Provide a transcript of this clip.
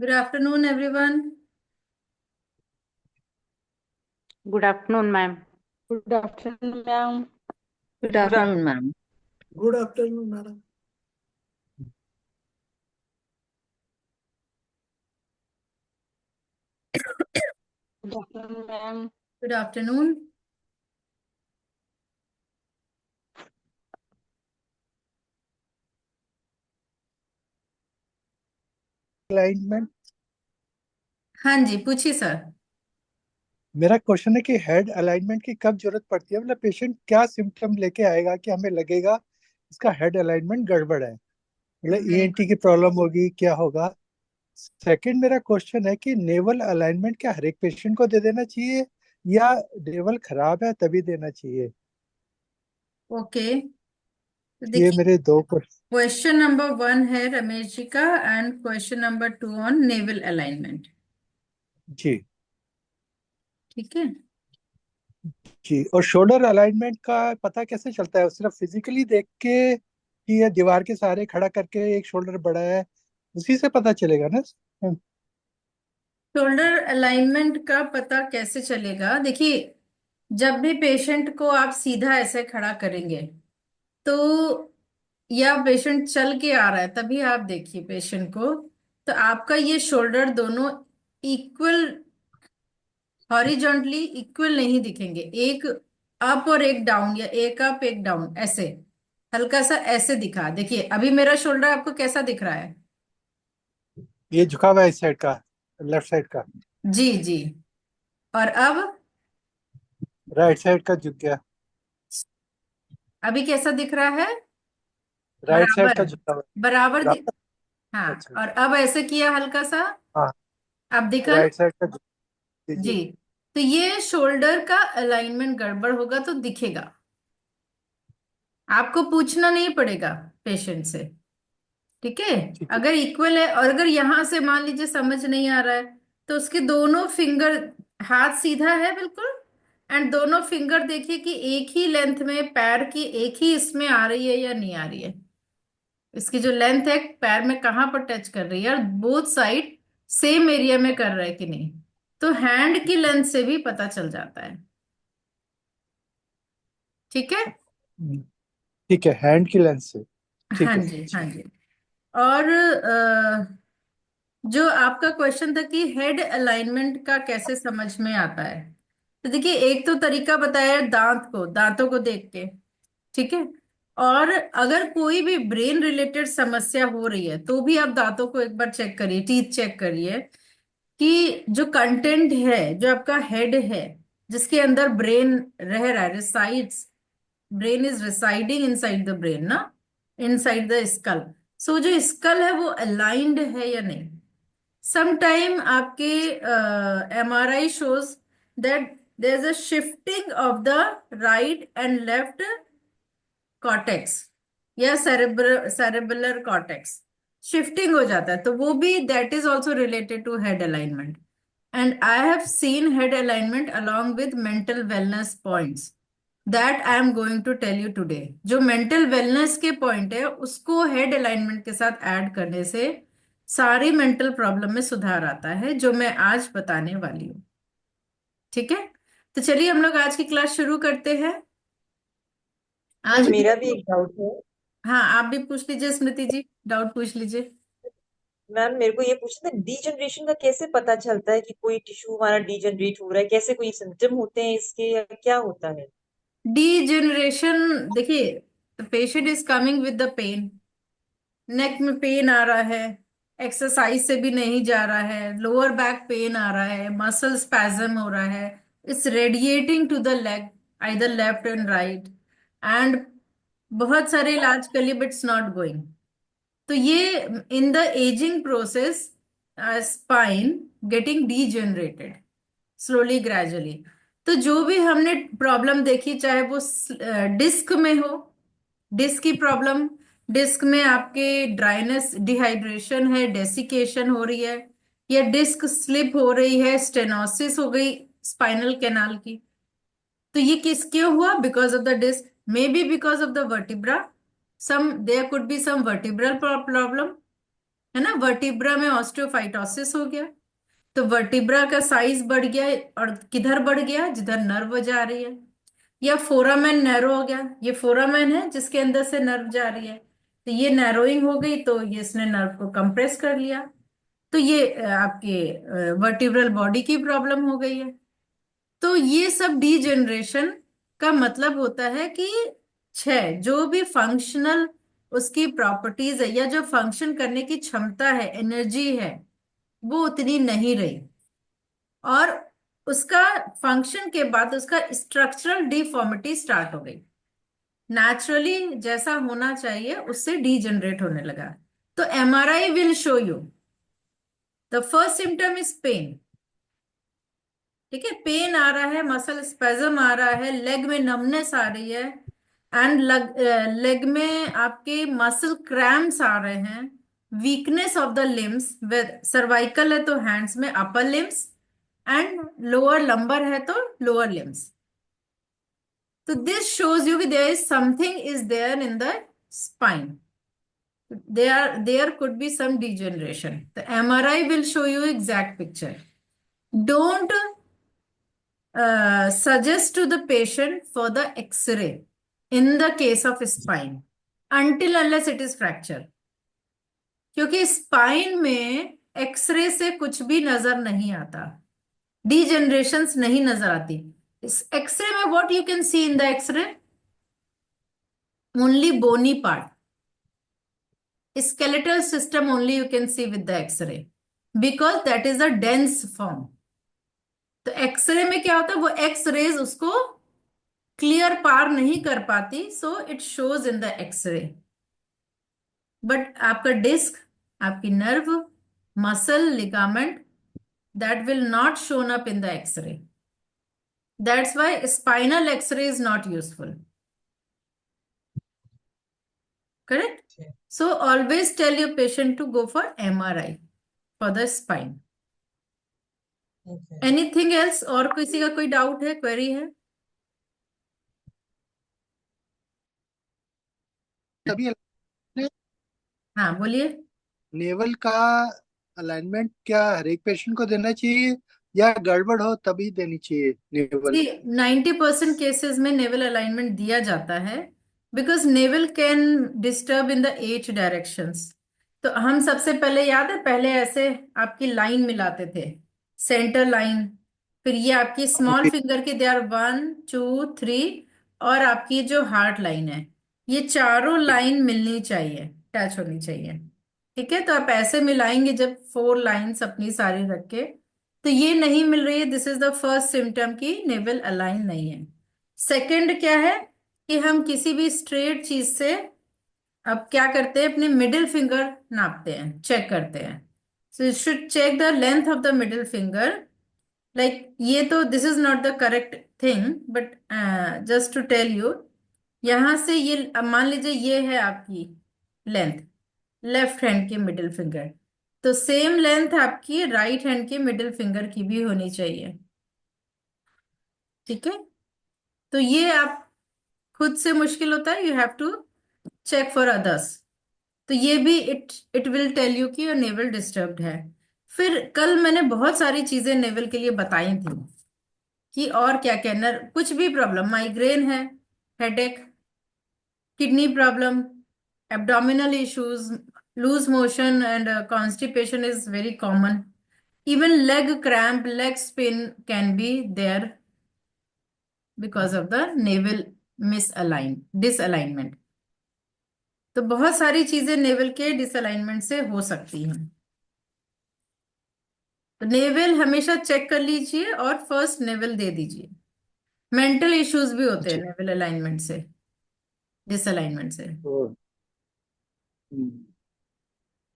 Good afternoon, everyone. Good afternoon, ma'am. Good afternoon, ma'am. Good afternoon, ma'am. Good afternoon, madam. Good afternoon, ma'am. Good afternoon. Alignment हाँ जी, पूछिए sir. मेरा question है कि head alignment की कब जरूरत पड़ती है। मतलब पेशेंट क्या सिम्टम लेके आएगा कि हमें लगेगा इसका हेड अलाइनमेंट गड़बड़ है। मतलब ईएनटी की प्रॉब्लम होगी, क्या होगा। सेकंड मेरा क्वेश्चन है कि नेवल अलाइनमेंट क्या हर एक पेशेंट को दे देना चाहिए या नेवल खराब है तभी देना चाहिए। ओके, तो ये देखिए, मेरे दो क्वेश्चन। क्वेश्चन नंबर 1 है रमेश जी का and question number 2 on naval alignment. जी ठीक है। जी। और शोल्डर अलाइनमेंट का पता कैसे चलता है? सिर्फ फिजिकली देख के कि ये दीवार के सहारे खड़ा करके एक शोल्डर बड़ा है, उसी से पता चलेगा ना? शोल्डर अलाइनमेंट का पता कैसे चलेगा? देखिए, जब भी पेशेंट को आप सीधा ऐसे खड़ा करेंगे तो, या पेशेंट चल के आ रहा है तभी आप देखिए पेशेंट को, तो आपका ये शोल्डर दोनों इक्वल, हॉरिजॉन्टली इक्वल नहीं दिखेंगे। एक अप और एक डाउन, या एक अप एक डाउन, ऐसे हल्का सा ऐसे दिखा। देखिए अभी मेरा शोल्डर आपको कैसा दिख रहा है? ये झुका हुआ है इस साइड का, लेफ्ट साइड का। जी जी। और अब राइट साइड का झुक गया। अभी कैसा दिख रहा है? राइट साइड बराबर, का झुका हुआ बराबर है। हाँ। अच्छा। और अब ऐसे किया हल्का सा, हाँ, अब दिखा ना? राइट साइड का जी जी। जी। तो ये शोल्डर का अलाइनमेंट गड़बड़ होगा तो दिखेगा, आपको पूछना नहीं पड़ेगा पेशेंट से। ठीक है। ठीक है। अगर इक्वल है, और अगर यहां से मान लीजिए समझ नहीं आ रहा है, तो उसके दोनों फिंगर, हाथ सीधा है बिल्कुल, एंड दोनों फिंगर देखिए कि एक ही लेंथ में, पैर की एक ही इसमें आ रही है या नहीं आ रही है। इसकी जो लेंथ है पैर में कहाँ पर टच कर रही है, और बोथ साइड सेम एरिया में कर रहा है कि नहीं। तो हैंड की लेंथ से भी पता चल जाता है। ठीक है। हम्म, ठीक है, हैंड की लेंस से। हाँ ठीक है। जी, हाँ जी। और जो आपका क्वेश्चन था कि हेड अलाइनमेंट का कैसे समझ में आता है, तो देखिए, एक तो तरीका बताया है दांतों को देख के। ठीक है। और अगर कोई भी ब्रेन रिलेटेड समस्या हो रही है तो भी आप दांतों को एक बार चेक करिए, टीथ चेक करिए कि जो कंटेंट है, जो आपका हेड है, जिसके अंदर ब्रेन रह रहा है, resides, brain is residing inside the brain ना, इनसाइड द स्कल। सो जो स्कल है वो अलाइंड है या नहीं। sometime आपके MRI shows that there's a shifting of the right and left cortex या cerebellar cortex, शिफ्टिंग हो जाता है, तो वो भी that is also related to head alignment. And I have seen head alignment along with mental wellness points that I am going to tell you today. जो mental wellness के point है उसको हेड अलाइनमेंट के साथ add करने से सारी mental problem में सुधार आता है, जो मैं आज बताने वाली हूँ। ठीक है। तो चलिए हम लोग आज की क्लास शुरू करते हैं। आज मैम मेरा भी एक डाउट है। हाँ, आप भी पूछ लीजिए स्मृति जी, डाउट पूछ लीजिए। मैम मेरे को ये पूछना था, डीजनरेशन का कैसे पता चलता है कि कोई टिश्यू हमारा डीजनरेट हो रहा है? कैसे, कोई सिम्टम होते हैं इसके या क्या होता है? डीजेनरेशन, देखिए, the patient is coming with the pain, neck में पेन आ रहा है, एक्सरसाइज से भी नहीं जा रहा है, लोअर बैक पेन आ रहा है, मसल स्पैज्म हो रहा है, it's radiating to the leg, either left and right, and बहुत सारे इलाज कर लिए बट इट्स नॉट गोइंग। तो ये in the ageing process, spine getting degenerated slowly gradually. तो जो भी हमने प्रॉब्लम देखी, चाहे वो डिस्क में हो, डिस्क की प्रॉब्लम, डिस्क में आपके ड्राइनेस, डिहाइड्रेशन है, डेसिकेशन हो रही है, या डिस्क स्लिप हो रही है, स्टेनोसिस हो गई स्पाइनल कैनाल की, तो ये किस क्यों हुआ? Because of the disc, may be because of the vertebra, some there could be some vertebral problem, है ना। वर्टिब्रा में ऑस्टियोफाइटोसिस हो गया, तो वर्टिब्रा का साइज बढ़ गया, और किधर बढ़ गया, जिधर नर्व जा रही है। या फोरामेन नैरो हो गया, ये फोरामेन है जिसके अंदर से नर्व जा रही है, तो ये नैरोइंग हो गई, तो ये इसने नर्व को कंप्रेस कर लिया, तो ये आपके वर्टिब्रल बॉडी की प्रॉब्लम हो गई है। तो ये सब डीजेनरेशन का मतलब होता है कि छह जो भी फंक्शनल उसकी प्रॉपर्टीज है, या जो फंक्शन करने की क्षमता है, एनर्जी है, वो उतनी नहीं रही, और उसका फंक्शन के बाद उसका स्ट्रक्चरल डिफॉर्मिटी स्टार्ट हो गई, नेचुरली जैसा होना चाहिए उससे डीजनरेट होने लगा। तो MRI will show you the first symptom is pain. ठीक है, पेन आ रहा है, मसल स्पेजम आ रहा है, लेग में नमनेस आ रही है, एंड लेग में आपके मसल क्रैम्प्स आ रहे हैं, weakness of the limbs, with cervical है तो हैंड्स में upper limbs, and lower lumbar है तो लोअर लिम्स। तो दिस शोज यू कि there is something is there in the spine, there could be some degeneration. The MRI will show you exact picture. Don't suggest to the patient for the X-ray in the case of spine until unless it is fracture, क्योंकि spine में x ray से कुछ भी नजर नहीं आता, डीजेनरेशंस नहीं नजर आती। इस एक्सरे में what you can see in the X-ray, only bony part, skeletal system only you can see with the x-ray, because that is a dense form। तो एक्सरे में क्या होता है, वो एक्स रेज उसको क्लियर पार नहीं कर पाती, so it shows in the X-ray. But आपका डिस्क, आपकी nerve, muscle, ligament, that will not shown up in the X-ray. That's why spinal X-ray is not useful. Correct? So always tell your patient to go for MRI for the spine. Okay. Anything else? और किसी का कोई doubt है, query है? तभी हाँ बोलिए। Naval का अलाइनमेंट क्या हर एक पेशेंट को देना चाहिए या गड़बड़ हो तभी देनी चाहिए नेवल? 90% केसेस में नेवल अलाइनमेंट दिया जाता है, because naval can disturb in the H directions. तो हम सबसे पहले, याद है, पहले ऐसे आपकी लाइन मिलाते थे, सेंटर लाइन, फिर ये आपकी स्मॉल फिंगर की, दे आर 1 2 3, और आपकी जो हार्ट लाइन है, ये चारों लाइन मिलनी चाहिए, टच होनी चाहिए। ठीक है, तो आप ऐसे मिलाएंगे जब 4 लाइंस अपनी सारी रख के, तो ये नहीं मिल रही है, this is the first symptom की नेवल अलाइन नहीं है। सेकंड क्या है कि हम किसी भी स्ट्रेट चीज से अब क्या करते हैं, अपने मिडिल फिंगर नापते हैं, चेक करते हैं। So you should check the length of the middle finger, like ये तो this is not the correct thing, but just to tell you, यहां से ये अब मान लीजिए ये है आपकी लेंथ, लेफ्ट हैंड की मिडिल फिंगर, तो सेम लेंथ आपकी राइट हैंड के मिडिल फिंगर की भी होनी चाहिए। ठीक है, तो ये आप खुद से मुश्किल होता है, you have to check for others. तो ये भी it it will tell you कि योर नेवल डिस्टर्ब्ड है। फिर कल मैंने बहुत सारी चीजें नेवल के लिए बताई थी कि और क्या क्या, कुछ भी प्रॉब्लम, माइग्रेन है, headache, kidney problem, abdominal issues, loose motion and constipation is very common. Even leg cramp, leg spin can be there because of the navel disalignment. तो बहुत सारी चीजें नेवल के डिसअलाइनमेंट से हो सकती हैं। तो नेवल हमेशा चेक कर लीजिए और फर्स्ट नेवल दे दीजिए। मेंटल इश्यूज भी होते हैं नेवल अलाइनमेंट से, डिसअलाइनमेंट से। तो